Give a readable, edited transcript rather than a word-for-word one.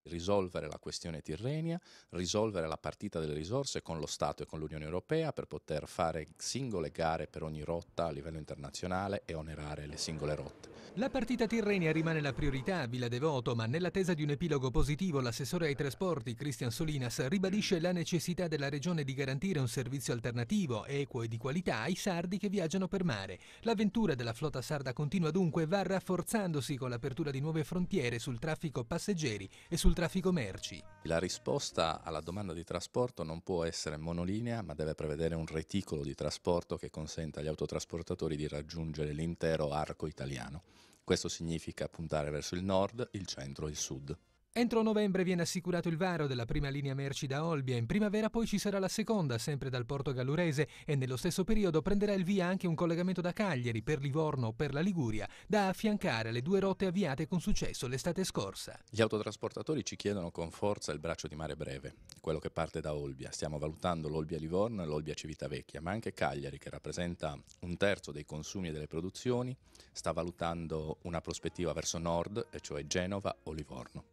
risolvere la questione Tirrenia, risolvere la partita delle risorse con lo Stato e con l'Unione Europea per poter fare singole gare per ogni rotta a livello internazionale e onerare le singole rotte. La partita Tirrenia rimane la priorità a Villa Devoto, ma nell'attesa di un epilogo positivo l'assessore ai trasporti Cristian Solinas ribadisce la necessità della regione di garantire un servizio alternativo, equo e di qualità ai sardi che viaggiano per mare. L'avventura della flotta sarda continua dunque va rafforzandosi con l'apertura di nuove frontiere sul traffico passeggeri e sul traffico merci. La risposta alla domanda di trasporto non può essere monolinea, ma deve prevedere un reticolo di trasporto che consenta agli autotrasportatori di raggiungere l'intero arco italiano. Questo significa puntare verso il nord, il centro e il sud. Entro novembre viene assicurato il varo della prima linea merci da Olbia, in primavera poi ci sarà la seconda, sempre dal porto gallurese, e nello stesso periodo prenderà il via anche un collegamento da Cagliari per Livorno o per la Liguria, da affiancare alle 2 rotte avviate con successo l'estate scorsa. Gli autotrasportatori ci chiedono con forza il braccio di mare breve, quello che parte da Olbia. Stiamo valutando l'Olbia-Livorno e l'Olbia-Civitavecchia, ma anche Cagliari, che rappresenta un terzo dei consumi e delle produzioni, sta valutando una prospettiva verso nord, e cioè Genova o Livorno.